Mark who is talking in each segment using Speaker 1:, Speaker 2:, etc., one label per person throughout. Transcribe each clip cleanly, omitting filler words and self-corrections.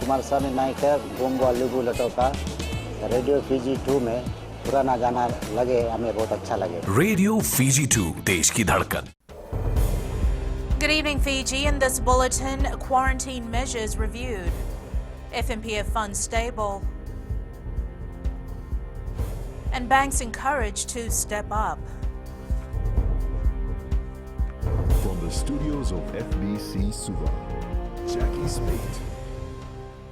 Speaker 1: कुमार स्वामी नायक गोंगो लुगु लटोका radio Fiji 2 में पुराना गाना लगे, हमें बहुत अच्छा लगे।
Speaker 2: रेडियो फीजी 2 देश की धड़कन।
Speaker 3: Good evening, Fiji. In this bulletin, quarantine measures reviewed. FMPF funds stable. And banks encouraged to step up.
Speaker 4: From the studios of FBC Suva, Jackie Spate.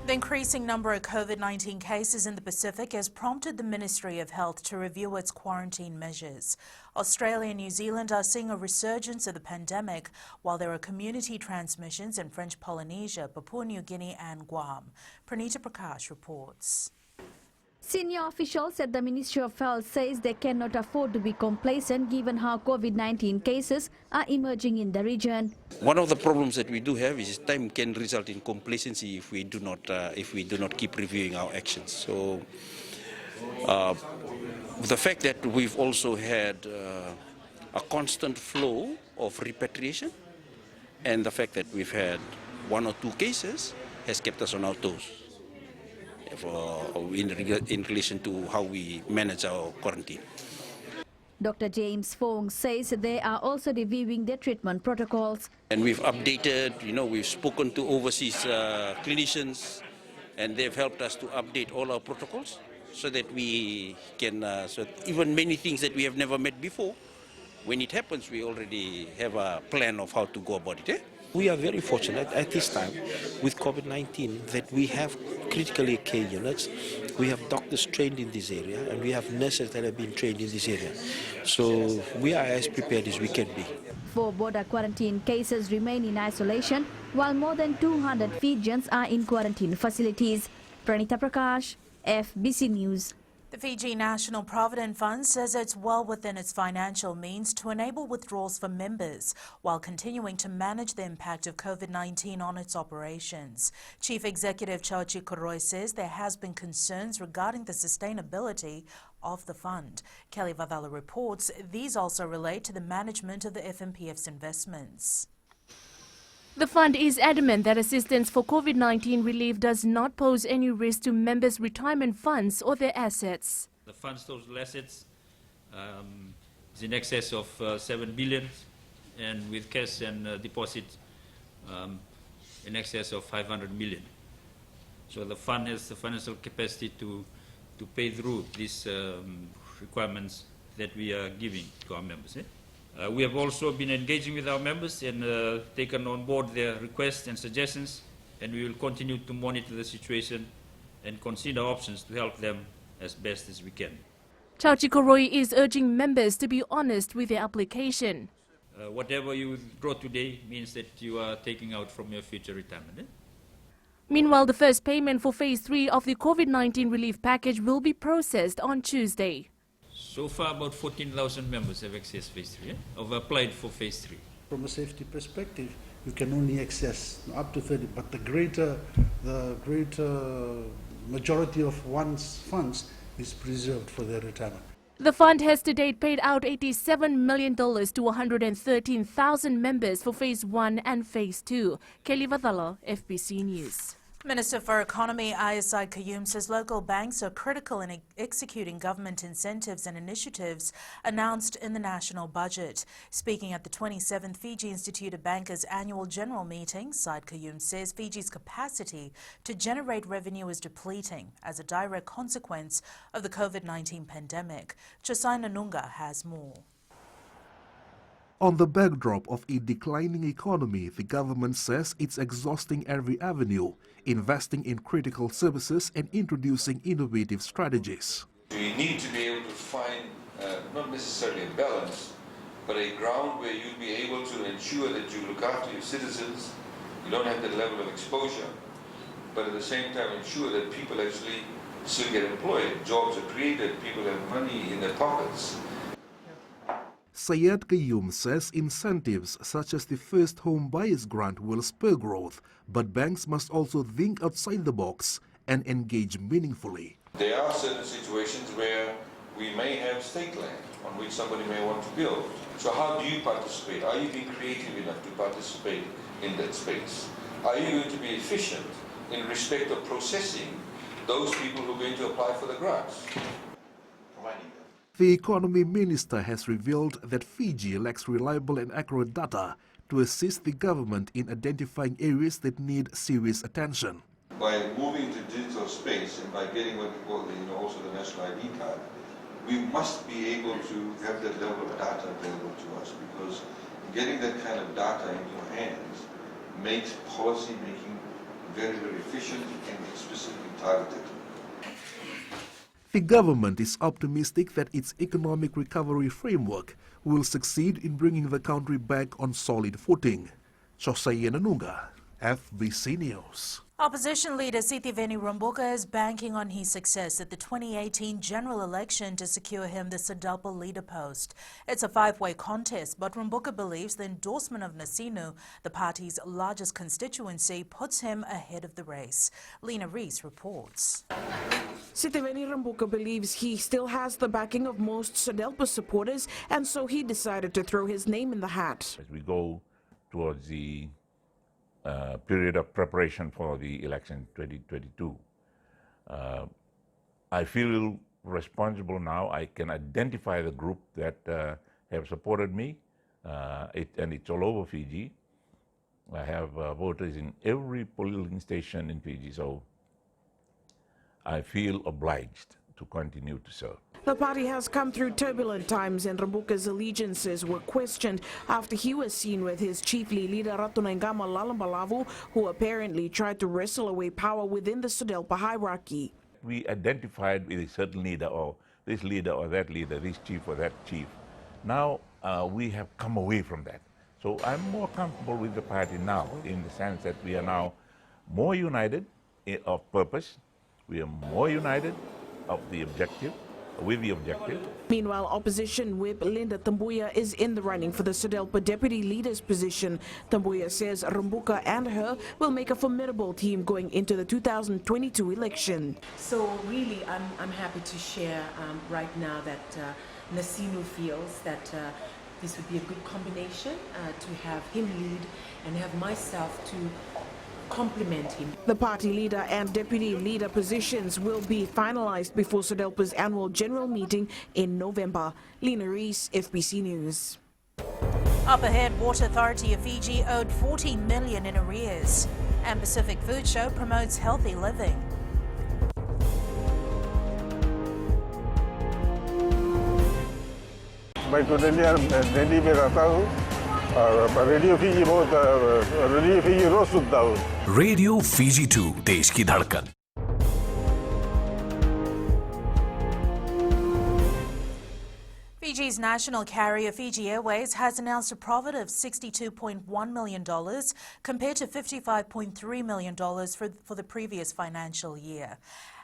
Speaker 3: The increasing number of COVID-19 cases in the Pacific has prompted the Ministry of Health to review its quarantine measures. Australia and New Zealand are seeing a resurgence of the pandemic, while there are community transmissions in French Polynesia, Papua New Guinea and Guam. Pranita Prakash reports.
Speaker 5: Senior officials at the Ministry of Health says they cannot afford to be complacent given how COVID-19 cases are emerging in the region.
Speaker 6: One of the problems that we do have is time can result in complacency if we do not keep reviewing our actions. So the fact that we've also had a constant flow of repatriation and the fact that we've had 1 or 2 cases has kept us on our toes in relation to how we manage our quarantine.
Speaker 5: Dr. James Fong says they are also reviewing their treatment protocols.
Speaker 6: And we've updated, we've spoken to overseas clinicians, and they've helped us to update all our protocols so that we can, even many things that we have never met before, when it happens, we already have a plan of how to go about it. Eh?
Speaker 7: We are very fortunate at this time with COVID-19 that we have critically care units, we have doctors trained in this area, and we have nurses that have been trained in this area. So we are as prepared as we can be.
Speaker 5: 4 border quarantine cases remain in isolation, while more than 200 Fijians are in quarantine facilities. Pranita Prakash, FBC News.
Speaker 3: The Fiji National Provident Fund says it's well within its financial means to enable withdrawals for members while continuing to manage the impact of COVID-19 on its operations. Chief Executive Chauchi Koroi says there has been concerns regarding the sustainability of the fund. Kelly Vavala reports these also relate to the management of the FMPF's investments.
Speaker 8: The fund is adamant that assistance for COVID-19 relief does not pose any risk to members' retirement funds or their assets.
Speaker 9: The fund's total assets is in excess of 7 billion, and with cash and deposits in excess of 500 million. So the fund has the financial capacity to pay through these requirements that we are giving to our members. We have also been engaging with our members and taken on board their requests and suggestions, and we will continue to monitor the situation and consider options to help them as best as we can.
Speaker 8: Chauchi Koroi is urging members to be honest with their application.
Speaker 9: Whatever you withdraw today means that you are taking out from your future retirement.
Speaker 8: Meanwhile, the first payment for Phase 3 of the COVID-19 relief package will be processed on Tuesday.
Speaker 9: So far, about 14,000 members have accessed Phase 3, have applied for Phase 3.
Speaker 10: From a safety perspective, you can only access up to 30, but the greater majority of one's funds is preserved for their retirement.
Speaker 8: The fund has to date paid out $87 million to 113,000 members for Phase 1 and Phase 2. Kelly Vadala, FBC News.
Speaker 3: Minister for Economy Ayasai Kayum says local banks are critical in executing government incentives and initiatives announced in the national budget. Speaking at the 27th Fiji Institute of Bankers annual general meeting, Said Kayum says Fiji's capacity to generate revenue is depleting as a direct consequence of the COVID-19 pandemic. Josai Nanunga has more.
Speaker 11: On the backdrop of a declining economy, the government says it's exhausting every avenue, investing in critical services and introducing innovative strategies.
Speaker 12: We need to be able to find not necessarily a balance, but a ground where you'll be able to ensure that you look after your citizens, you don't have that level of exposure, but at the same time ensure that people actually still get employed, jobs are created, people have money in their pockets.
Speaker 11: Syed Kayum says incentives such as the First Home Buyers Grant will spur growth, but banks must also think outside the box and engage meaningfully.
Speaker 12: There are certain situations where we may have state land on which somebody may want to build. So how do you participate? Are you being creative enough to participate in that space? Are you going to be efficient in respect of processing those people who are going to apply for the grants.
Speaker 11: The economy minister has revealed that Fiji lacks reliable and accurate data to assist the government in identifying areas that need serious attention.
Speaker 12: By moving to digital space and by getting what we call also the national ID card, we must be able to have that level of data available to us, because getting that kind of data in your hands makes policy making very, very efficient and specifically targeted.
Speaker 11: The government is optimistic that its economic recovery framework will succeed in bringing the country back on solid footing. Jose Nanunga, FBC News.
Speaker 3: Opposition leader Sitiveni Rumbuka is banking on his success at the 2018 general election to secure him the SODELPA leader post. It's a five-way contest, but Rumbuka believes the endorsement of Nasinu, the party's largest constituency, puts him ahead of the race. Lena Rees reports.
Speaker 13: Sitiveni Rumbuka believes he still has the backing of most SODELPA supporters, and so he decided to throw his name in the hat.
Speaker 14: As we go towards the period of preparation for the election 2022. I feel responsible now. I can identify the group that have supported me, and it's all over Fiji. I have voters in every polling station in Fiji, so I feel obliged to continue to serve.
Speaker 13: The party has come through turbulent times, and Rumbuka's allegiances were questioned after he was seen with his chiefly leader Ratunengama Lalambalavu, who apparently tried to wrestle away power within the SODELPA hierarchy.
Speaker 14: We identified with a certain leader, or this leader or that leader, this chief or that chief. Now we have come away from that. So I'm more comfortable with the party now, in the sense that we are now more united of purpose. We are more united of the objective. With the objective.
Speaker 13: Meanwhile, opposition whip Linda Tambuya is in the running for the SODELPA deputy leader's position. Tambuya says Rumbuka and her will make a formidable team going into the 2022 election.
Speaker 15: So really, I'm happy to share right now that Nasinu feels that this would be a good combination to have him lead and have myself to complement him.
Speaker 13: The party leader and deputy leader positions will be finalized before SODELPA's annual general meeting in November. Lena Rees, FBC News.
Speaker 3: Up ahead, Water Authority of Fiji owed $14 million in arrears. And Pacific Food Show promotes healthy living.
Speaker 16: Radio Fiji बहुत radio Fiji रोज सुनता हूँ.
Speaker 2: Radio Fiji 2 देश की धड़कन.
Speaker 3: Fiji's national carrier Fiji Airways has announced a profit of $62.1 million compared to $55.3 million for the previous financial year.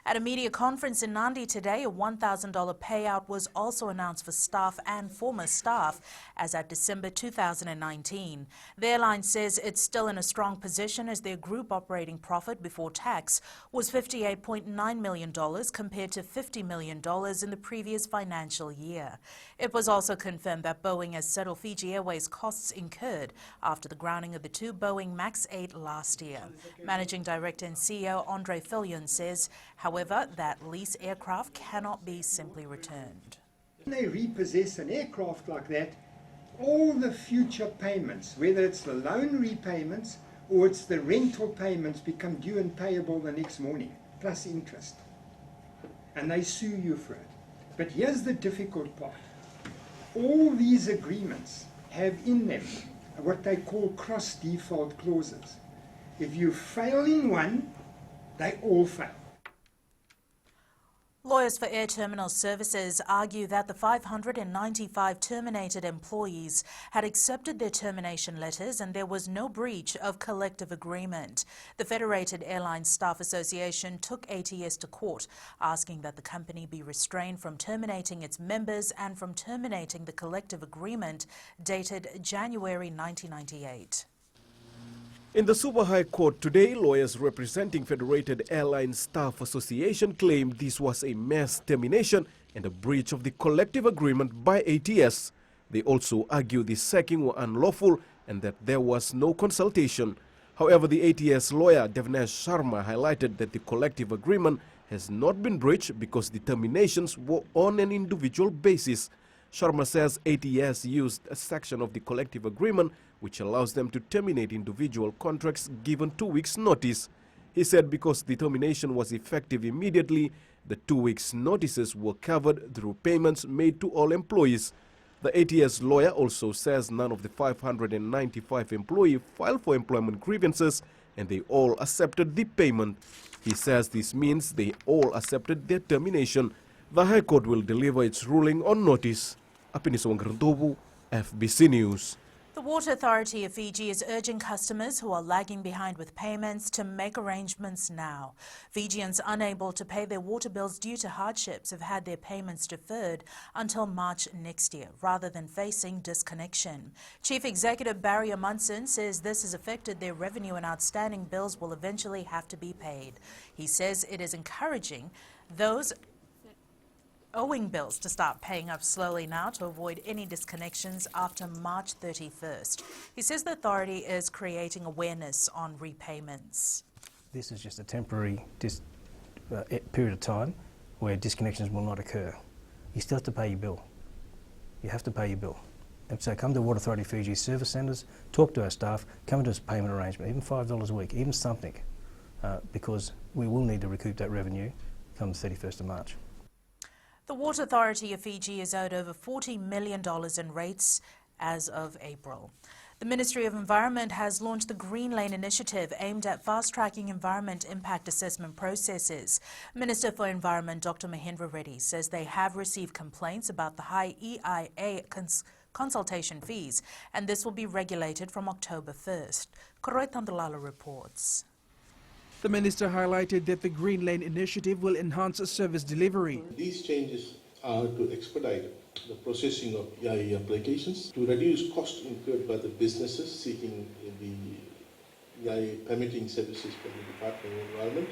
Speaker 3: At a media conference in Nadi today, a $1,000 payout was also announced for staff and former staff as at December 2019. The airline says it's still in a strong position as their group operating profit before tax was $58.9 million compared to $50 million in the previous financial year. It was also confirmed that Boeing has settled Fiji Airways costs incurred after the grounding of the two Boeing MAX 8 last year. Managing Director and CEO Andre Fillion says, however, that lease aircraft cannot be simply returned.
Speaker 17: When they repossess an aircraft like that, all the future payments, whether it's the loan repayments or it's the rental payments, become due and payable the next morning, plus interest. And they sue you for it. But here's the difficult part. All these agreements have in them what they call cross-default clauses. If you fail in one, they all fail.
Speaker 3: Lawyers for Air Terminal Services argue that the 595 terminated employees had accepted their termination letters and there was no breach of collective agreement. The Federated Airlines Staff Association took ATS to court, asking that the company be restrained from terminating its members and from terminating the collective agreement dated January 1998.
Speaker 18: In the Super High Court today, lawyers representing Federated Airlines Staff Association claimed this was a mass termination and a breach of the collective agreement by ATS. They also argue the sacking were unlawful and that there was no consultation. However, the ATS lawyer Devnesh Sharma highlighted that the collective agreement has not been breached because the terminations were on an individual basis. Sharma says ATS used a section of the collective agreement which allows them to terminate individual contracts given 2 weeks' notice. He said because the termination was effective immediately, the 2 weeks' notices were covered through payments made to all employees. The ATS lawyer also says none of the 595 employees filed for employment grievances and they all accepted the payment. He says this means they all accepted their termination. The High Court will deliver its ruling on notice. Apiniswangrantobu, FBC News.
Speaker 3: The Water Authority of Fiji is urging customers who are lagging behind with payments to make arrangements now. Fijians unable to pay their water bills due to hardships have had their payments deferred until March next year, rather than facing disconnection. Chief Executive Barry Amundsen says this has affected their revenue and outstanding bills will eventually have to be paid. He says it is encouraging those owing bills to start paying up slowly now to avoid any disconnections after March 31st. He says the authority is creating awareness on repayments.
Speaker 19: This is just a temporary period of time where disconnections will not occur. You still have to pay your bill. You have to pay your bill. And so come to Water Authority Fiji service centres, talk to our staff, come into a payment arrangement, even $5 a week, even something, because we will need to recoup that revenue come the 31st of March.
Speaker 3: The Water Authority of Fiji is owed over $40 million in rates as of April. The Ministry of Environment has launched the Green Lane Initiative aimed at fast-tracking environment impact assessment processes. Minister for Environment Dr. Mahendra Reddy says they have received complaints about the high EIA consultation fees, and this will be regulated from October 1st. Koroi Tandalala reports.
Speaker 20: The minister highlighted that the Green Lane Initiative will enhance service delivery.
Speaker 21: These changes are to expedite the processing of EIA applications, to reduce costs incurred by the businesses seeking the EIA permitting services from the Department of Environment,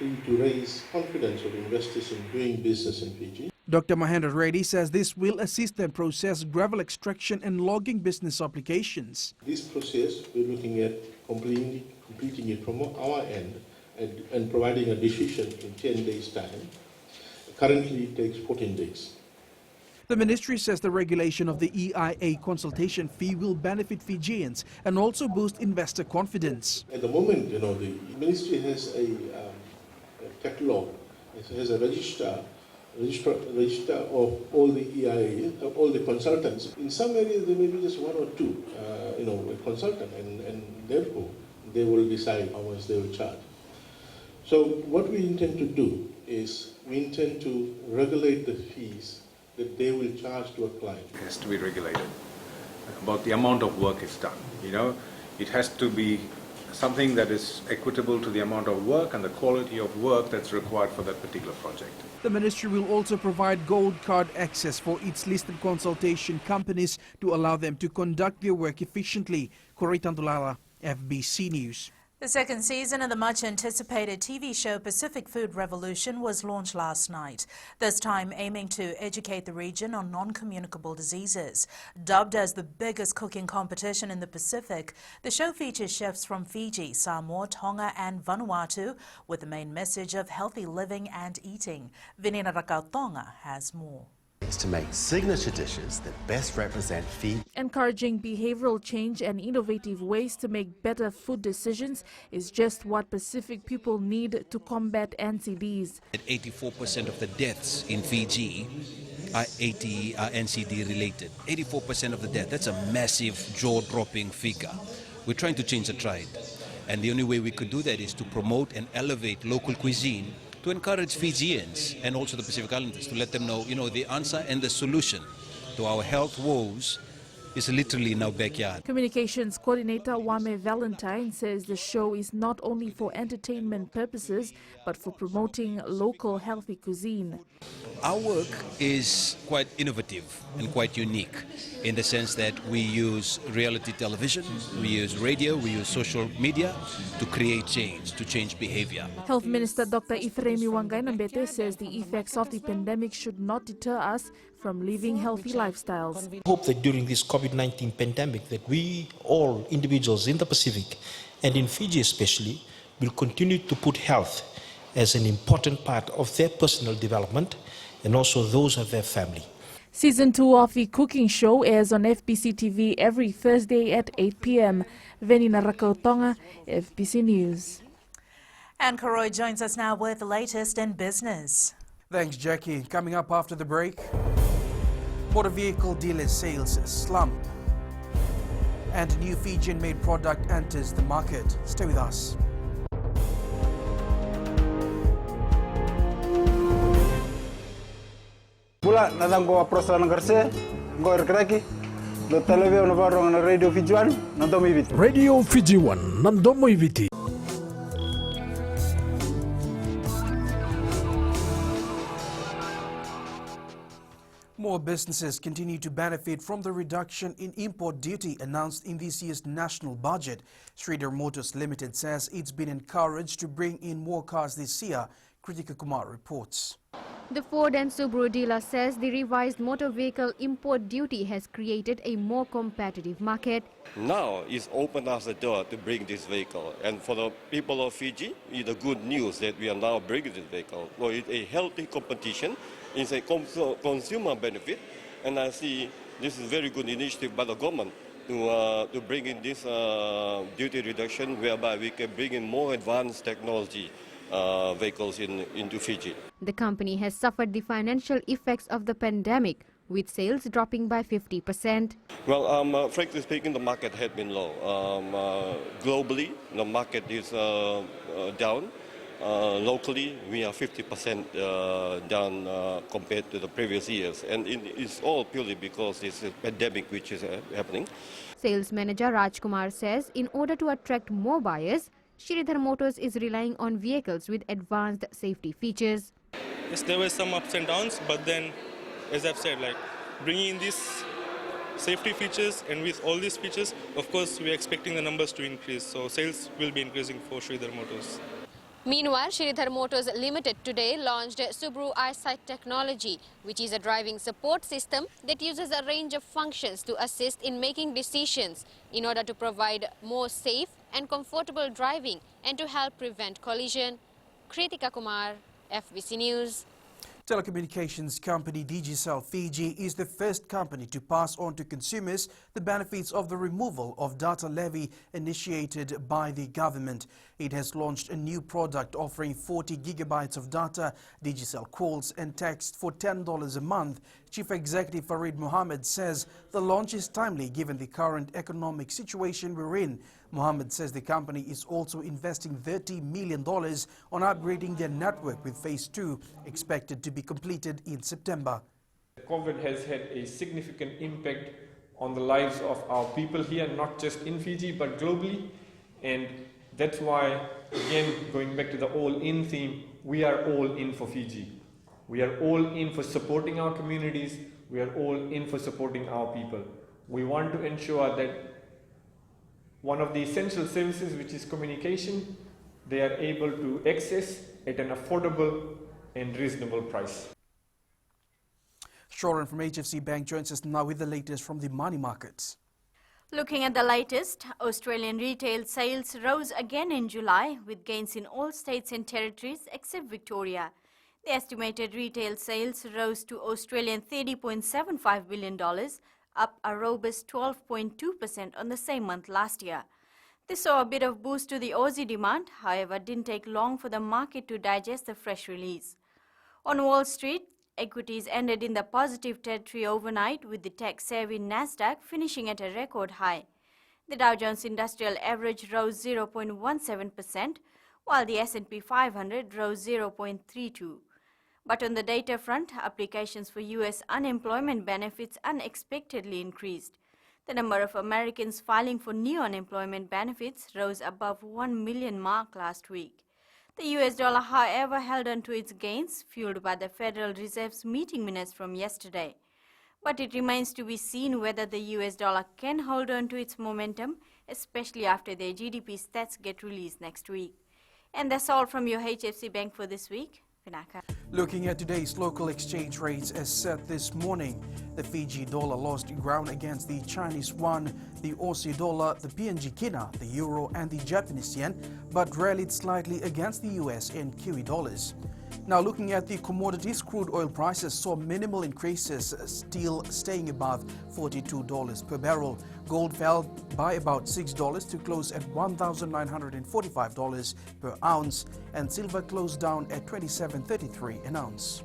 Speaker 21: and to raise confidence of investors in doing business in Fiji.
Speaker 20: Dr. Mahendra Reddy says this will assist them process gravel extraction and logging business applications.
Speaker 21: This process, we're looking at completing it from our end and providing a decision in 10 days' time. Currently, it takes 14 days.
Speaker 20: The ministry says the regulation of the EIA consultation fee will benefit Fijians and also boost investor confidence.
Speaker 21: At the moment, the ministry has a catalogue, it has a register of all the EIA, all the consultants. In some areas, there may be just one or two, a consultant, and therefore they will decide how much they will charge. So what we intend to do is we intend to regulate the fees that they will charge to a client.
Speaker 22: It has to be regulated about the amount of work it's done. It has to be something that is equitable to the amount of work and the quality of work that's required for that particular project.
Speaker 20: The ministry will also provide gold card access for its listed consultation companies to allow them to conduct their work efficiently. Koroi Tandulala, FBC News.
Speaker 3: The second season of the much-anticipated TV show Pacific Food Revolution was launched last night, this time aiming to educate the region on non-communicable diseases. Dubbed as the biggest cooking competition in the Pacific, the show features chefs from Fiji, Samoa, Tonga and Vanuatu, with the main message of healthy living and eating. Vinina Rakautonga has more.
Speaker 23: To make signature dishes that best represent Fiji.
Speaker 8: Encouraging behavioral change and innovative ways to make better food decisions is just what Pacific people need to combat NCDs.
Speaker 24: 84% of the deaths in Fiji are NCD related. 84% of the death. That's a massive jaw-dropping figure. We're trying to change the trend. And the only way we could do that is to promote and elevate local cuisine, to encourage Fijians and also the Pacific Islanders to let them know, the answer and the solution to our health woes is literally in our backyard.
Speaker 8: Communications coordinator Wame Valentine says the show is not only for entertainment purposes, but for promoting local healthy cuisine.
Speaker 24: Our work is quite innovative and quite unique in the sense that we use reality television, we use radio, we use social media to create change, to change behavior.
Speaker 8: Health Minister Dr. Ifremi Wangainambete says the effects of the pandemic should not deter us from living healthy lifestyles.
Speaker 7: I hope that during this COVID-19 pandemic that we all individuals in the Pacific and in Fiji especially, will continue to put health as an important part of their personal development and also those of their family.
Speaker 8: Season 2 of the cooking show airs on FBC TV every Thursday at 8 p.m. Venina Rakautonga, FBC News.
Speaker 3: And Karoy joins us now with the latest in business.
Speaker 20: Thanks, Jackie. Coming up after the break, motor vehicle dealer sales slump and new Fijian-made product enters the market. Stay with us.
Speaker 1: Pula nadang ko approach lang kerse, ko erkraki, do televisi na barong na Radio Fiji One, nandomo ibiti.
Speaker 2: Radio Fiji One, nandomo ibiti.
Speaker 20: More businesses continue to benefit from the reduction in import duty announced in this year's national budget. Sridhar Motors Limited says it's been encouraged to bring in more cars this year. Kritika Kumar reports.
Speaker 4: The Ford and Subaru dealer says the revised motor vehicle import duty has created a more competitive market.
Speaker 5: Now it's opened us the door to bring this vehicle, and for the people of Fiji, it's the good news that we are now bringing this vehicle. So it's a healthy competition, it's a consumer benefit, and I see this is a very good initiative by the government to bring in this duty reduction, whereby we can bring in more advanced technology vehicles into Fiji.
Speaker 4: The company has suffered the financial effects of the pandemic, with sales dropping by 50%.
Speaker 5: Well, frankly speaking, the market has been low. Globally, the market is down. Locally, we are 50% down compared to the previous years. And it's all purely because it's a pandemic which is happening.
Speaker 4: Sales manager Rajkumar says in order to attract more buyers, Sridhar Motors is relying on vehicles with advanced safety features.
Speaker 6: Yes, there were some ups and downs, but then, as I've said, like bringing in these safety features, and with all these features, of course, we're expecting the numbers to increase. So sales will be increasing for Sridhar Motors.
Speaker 4: Meanwhile, Sridhar Motors Limited today launched Subaru Eyesight technology, which is a driving support system that uses a range of functions to assist in making decisions in order to provide more safe and comfortable driving and to help prevent collision. Kritika Kumar, FBC News.
Speaker 20: Telecommunications company DIGICEL Fiji is the first company to pass on to consumers the benefits of the removal of data levy initiated by the government. It has launched a new product offering 40 gigabytes of data, DIGICEL calls and text for $10 a month. Chief Executive Farid Mohammed says the launch is timely given the current economic situation we're in. Mohammed says the company is also investing $30 million on upgrading their network, with Phase 2 expected to be completed in September.
Speaker 25: COVID has had a significant impact on the lives of our people here, not just in Fiji, but globally. And that's why, again, going back to the all-in theme, we are all in for Fiji. We are all in for supporting our communities. We are all in for supporting our people. We want to ensure that one of the essential services, which is communication, they are able to access at an affordable and reasonable price.
Speaker 20: Shoran from HFC Bank joins us now with the latest from the money markets.
Speaker 26: Looking at the latest, Australian retail sales rose again in July, with gains in all states and territories except Victoria. The estimated retail sales rose to Australian $30.75 billion, up a robust 12.2% on the same month last year. This saw a bit of boost to the Aussie demand, however, didn't take long for the market to digest the fresh release. On Wall Street, equities ended in the positive territory overnight, with the tech-savvy Nasdaq finishing at a record high. The Dow Jones Industrial Average rose 0.17%, while the S&P 500 rose 0.32%. But on the data front, applications for U.S. unemployment benefits unexpectedly increased. The number of Americans filing for new unemployment benefits rose above 1 million mark last week. The U.S. dollar, however, held on to its gains, fueled by the Federal Reserve's meeting minutes from yesterday. But it remains to be seen whether the U.S. dollar can hold on to its momentum, especially after their GDP stats get released next week. And that's all from your HFC Bank for this week. Pinaka.
Speaker 20: Looking at today's local exchange rates as set this morning, the Fiji dollar lost ground against the Chinese yuan, the Aussie dollar, the PNG kina, the euro and the Japanese yen, but rallied slightly against the US and Kiwi dollars. Now looking at the commodities, crude oil prices saw minimal increases, still staying above $42 per barrel. Gold fell by about $6 to close at $1,945 per ounce, and silver closed down at $27.33 an ounce.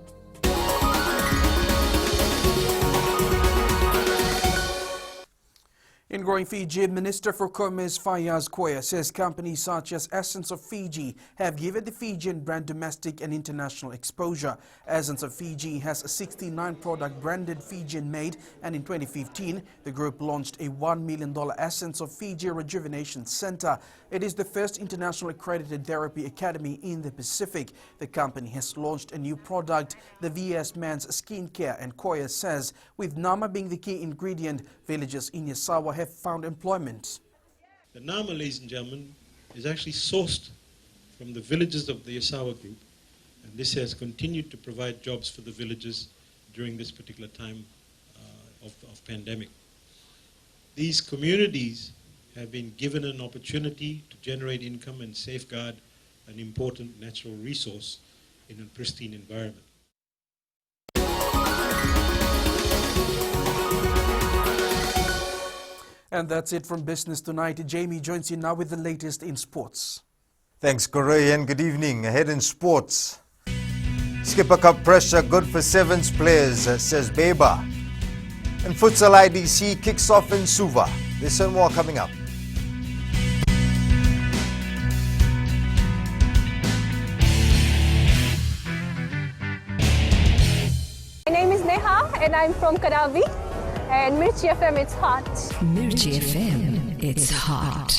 Speaker 20: In growing Fiji, Minister for Commerce Fayaz Koya says companies such as Essence of Fiji have given the Fijian brand domestic and international exposure. Essence of Fiji has a 69 product branded Fijian made, and in 2015, the group launched a $1 million Essence of Fiji Rejuvenation Center. It is the first international accredited therapy academy in the Pacific. The company has launched a new product, the VS Men's Skincare, and Koya says with Nama being the key ingredient, villages in Yasawa have found employment.
Speaker 9: The Nama, ladies and gentlemen, is actually sourced from the villages of the Yasawa group, and this has continued to provide jobs for the villages during this particular time of pandemic. These communities have been given an opportunity to generate income and safeguard an important natural resource in a pristine environment.
Speaker 20: And that's it from Business Tonight. Jamie joins you now with the latest in sports.
Speaker 10: Thanks, Corey, and good evening. Ahead in sports. Skipper Cup pressure good for Sevens players, says Beba. And Futsal IDC kicks off in Suva. There's some more coming up.
Speaker 11: My name is Neha and I'm from Kadavi. And Mirchi FM, it's hot.
Speaker 12: Mirchi FM, it's hot.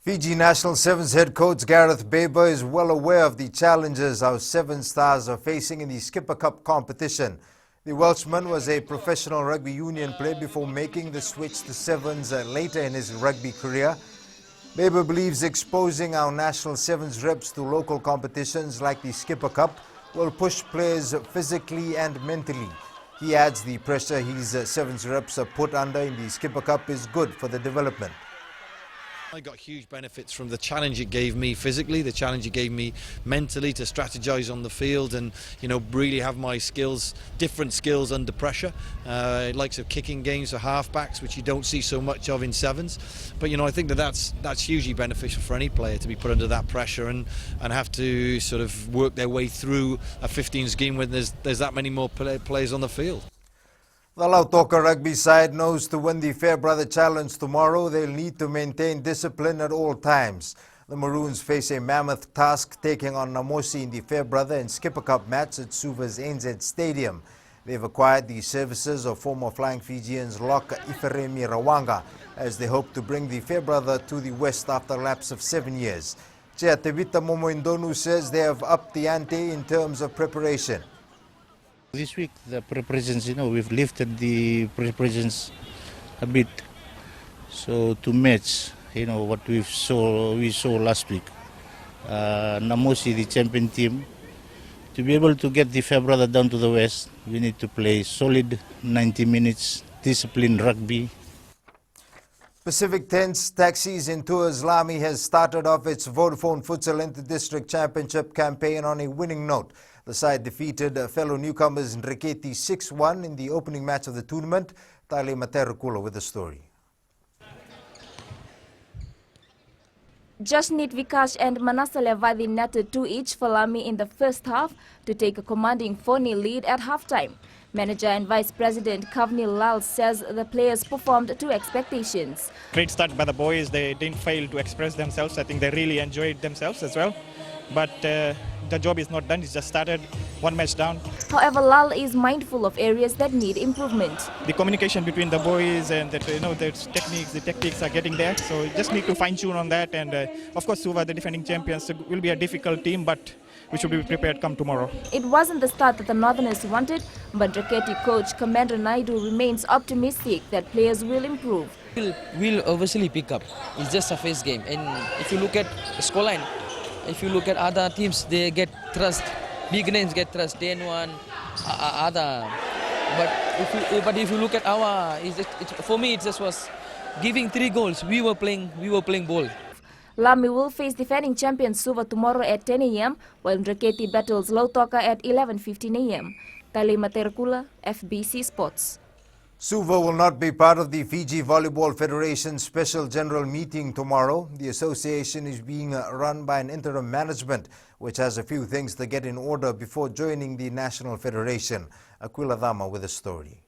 Speaker 10: Fiji National Sevens head coach Gareth Baber is well aware of the challenges our Seven Stars are facing in the Skipper Cup competition. The Welshman was a professional rugby union player before making the switch to Sevens later in his rugby career. Baber believes exposing our national Sevens reps to local competitions like the Skipper Cup will push players physically and mentally. He adds the pressure his Sevens reps are put under in the Skipper Cup is good for the development.
Speaker 24: I got huge benefits from the challenge it gave me physically, the challenge it gave me mentally to strategize on the field and, you know, really have my skills, different skills under pressure. Likes of kicking games for halfbacks, which you don't see so much of in Sevens. But, you know, I think that's hugely beneficial for any player to be put under that pressure and have to sort of work their way through a 15s game when there's that many more players on the field.
Speaker 10: The Lautoka rugby side knows to win the Fairbrother Challenge tomorrow, they'll need to maintain discipline at all times. The Maroons face a mammoth task taking on Namosi in the Fairbrother and Skipper Cup match at Suva's NZ Stadium. They've acquired the services of former Flying Fijians Lok Iferemi Rawanga as they hope to bring the Fairbrother to the West after a lapse of 7 years. Chair Tevita Momoindonu says they have upped the ante in terms of preparation.
Speaker 14: This week, the preparations, you know, we've lifted the preparations a bit, so to match, you know, what we saw last week. Namosi, the champion team, to be able to get the Fairbrother down to the West, we need to play solid 90 minutes, disciplined rugby.
Speaker 10: Pacific Tents, Taxis and Tours Lami has started off its Vodafone Futsal Inter-District Championship campaign on a winning note. The side defeated fellow newcomers Nreketi 6-1 in the opening match of the tournament. Tale Materukula with the story.
Speaker 15: Jashnit Vikash and Manasa Levadi netted 2 each for Lami in the first half to take a commanding 4-0 lead at halftime. Manager and Vice President Kavni Lal says the players performed to expectations.
Speaker 27: Great start by the boys. They didn't fail to express themselves. I think they really enjoyed themselves as well. But the job is not done. It's just started, 1 match down.
Speaker 15: However, Lal is mindful of areas that need improvement.
Speaker 27: The communication between the boys and the tactics are getting there. So just need to fine tune on that. And of course, Suva, the defending champions, will be a difficult team. But we should be prepared come tomorrow.
Speaker 15: It wasn't the start that the Northerners wanted, but Draketi coach Commander Naidu remains optimistic that players will improve.
Speaker 13: We'll obviously pick up. It's just a first game, and if you look at the scoreline, if you look at other teams, they get thrust. Big names get thrust. 10-1, other. But if you look at our, for me it just was giving 3 goals. We were playing ball.
Speaker 15: Lami will face defending champion Suva tomorrow at 10 a.m. while Draketi battles Lautoka at 11:15 a.m. Talima Terkula, FBC Sports.
Speaker 10: Suva will not be part of the Fiji Volleyball Federation's special general meeting tomorrow. The association is being run by an interim management, which has a few things to get in order before joining the National Federation. Aquila Dama with a story.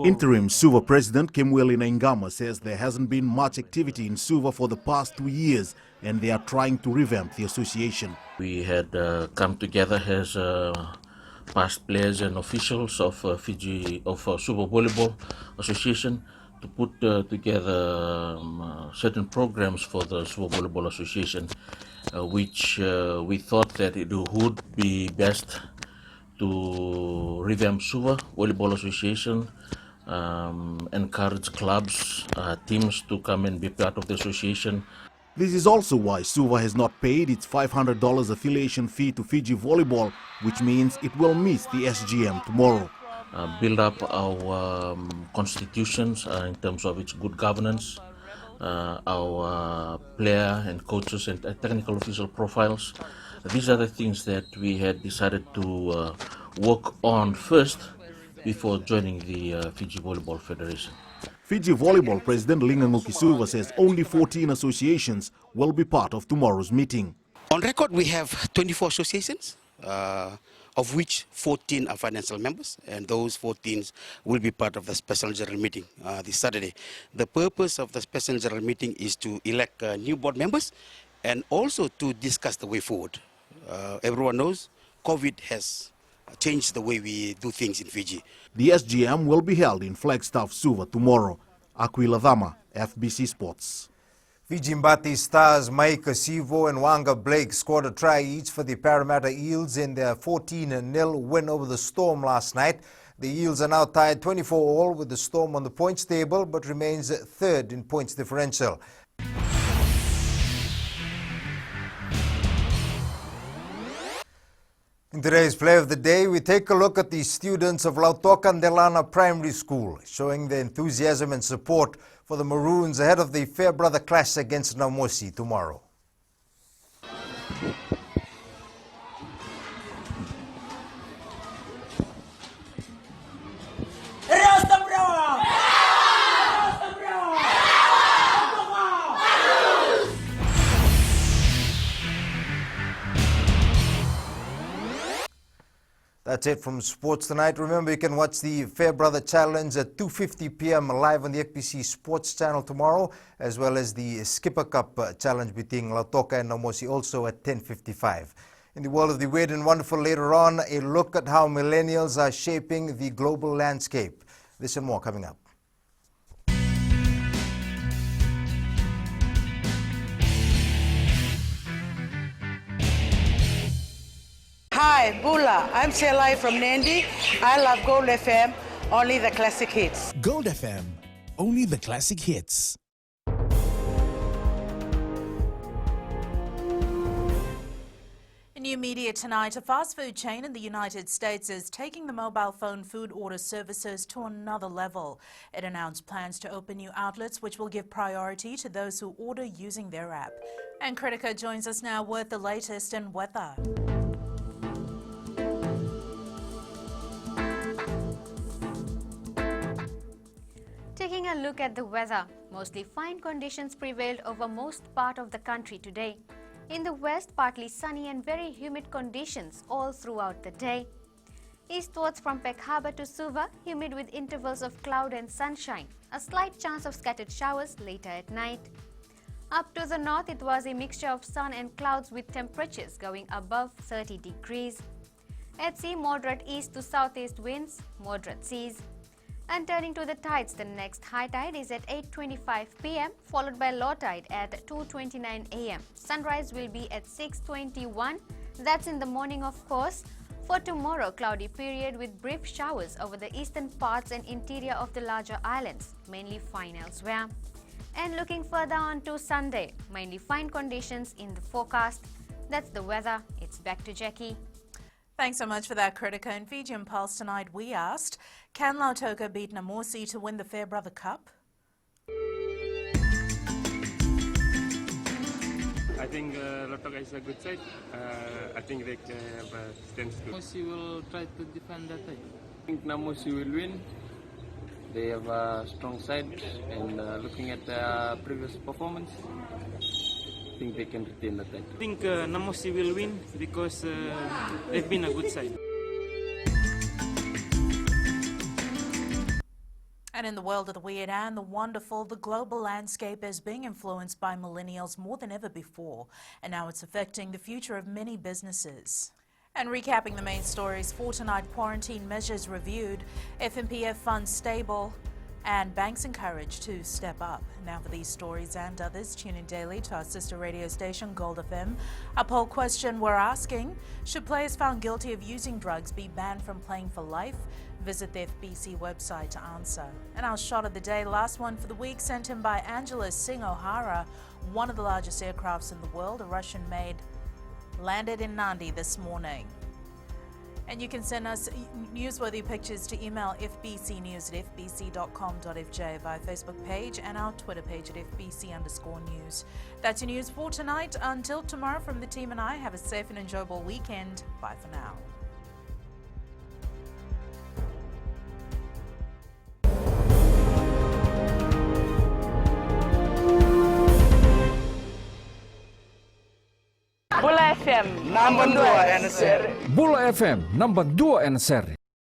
Speaker 16: Interim Suva President Kimweli Naingama says there hasn't been much activity in Suva for the past 2 years, and they are trying to revamp the association.
Speaker 17: We had come together as past players and officials of Suva Volleyball Association to put together certain programs for the Suva Volleyball Association, which we thought that it would be best to revamp Suva Volleyball Association, encourage clubs, teams to come and be part of the association.
Speaker 16: This is also why Suva has not paid its $500 affiliation fee to Fiji Volleyball, which means it will miss the SGM tomorrow.
Speaker 17: Build up our constitutions in terms of its good governance, our player and coaches and technical official profiles. These are the things that we had decided to work on first before joining the Fiji Volleyball Federation.
Speaker 16: Fiji Volleyball President Linganguki Suva says only 14 associations will be part of tomorrow's meeting.
Speaker 18: On record, we have 24 associations, of which 14 are financial members, and those 14 will be part of the special general meeting this Saturday. The purpose of the special general meeting is to elect new board members and also to discuss the way forward. Everyone knows COVID has changed the way we do things in Fiji.
Speaker 16: The SGM will be held in Flagstaff, Suva tomorrow. Aquila Dama, FBC Sports.
Speaker 10: Fiji Mbati stars Mike Sivo and Wanga Blake scored a try each for the Parramatta Eels in their 14-0 win over the Storm last night. The Eels are now tied 24-all with the Storm on the points table, but remains third in points differential. In today's Play of the Day, we take a look at the students of Lautoka Ndelana Primary School, showing their enthusiasm and support for the Maroons ahead of the Fairbrother clash against Namosi tomorrow. That's it from Sports Tonight. Remember, you can watch the Fairbrother Challenge at 2:50 p.m. live on the FBC Sports channel tomorrow, as well as the Skipper Cup Challenge between Lautoka and Namosi also at 10:55. In the world of the weird and wonderful later on, a look at how millennials are shaping the global landscape. This and more coming up.
Speaker 19: Hi, Bula. I'm Selai from Nandi. I love Gold FM, only the classic hits.
Speaker 2: Gold FM, only the classic hits.
Speaker 3: In new media tonight, a fast food chain in the United States is taking the mobile phone food order services to another level. It announced plans to open new outlets which will give priority to those who order using their app. And Kritika joins us now with the latest in weather.
Speaker 4: Taking a look at the weather, mostly fine conditions prevailed over most part of the country today. In the west, partly sunny and very humid conditions all throughout the day. Eastwards from Peck Harbour to Suva, humid with intervals of cloud and sunshine. A slight chance of scattered showers later at night. Up to the north, it was a mixture of sun and clouds with temperatures going above 30 degrees. At sea, moderate east to southeast winds, moderate seas. And turning to the tides, the next high tide is at 8:25 p.m. followed by low tide at 2:29 a.m. Sunrise will be at 6:21 That's in the morning, of course. For tomorrow, cloudy period with brief showers over the eastern parts and interior of the larger islands, mainly fine elsewhere. And looking further on to Sunday, mainly fine conditions in the forecast. That's the weather. It's back to Jackie.
Speaker 3: Thanks so much for that, Kritika. In Fijian Pulse tonight, we asked, can Lautoka beat Namosi to win the Fairbrother Cup?
Speaker 1: I think Lautoka is a good side. I think they can have a chance to.
Speaker 5: Namosi will try to defend that side.
Speaker 1: I think Namosi will win. They have a strong side, and looking at their previous performance, I think they can retain the title.
Speaker 5: I think Namosi will win because they've been a good side.
Speaker 3: And in the world of the weird and the wonderful, the global landscape is being influenced by millennials more than ever before, and now it's affecting the future of many businesses. And recapping the main stories for tonight, quarantine measures reviewed, FNPF funds stable, and banks encouraged to step up. Now for these stories and others, tune in daily to our sister radio station, Gold FM. A poll question we're asking, should players found guilty of using drugs be banned from playing for life? Visit the FBC website to answer. And our shot of the day, last one for the week, sent in by Angela Singh O'Hara, one of the largest aircrafts in the world, a Russian-made, landed in Nandi this morning. And you can send us newsworthy pictures to email fbcnews@fbc.com.fj via Facebook page and our Twitter page at FBC_news. That's your news for tonight. Until tomorrow, from the team and I, have a safe and enjoyable weekend. Bye for now.
Speaker 7: Bula FM number 2 NSR.
Speaker 8: Bula FM number 2 NSR.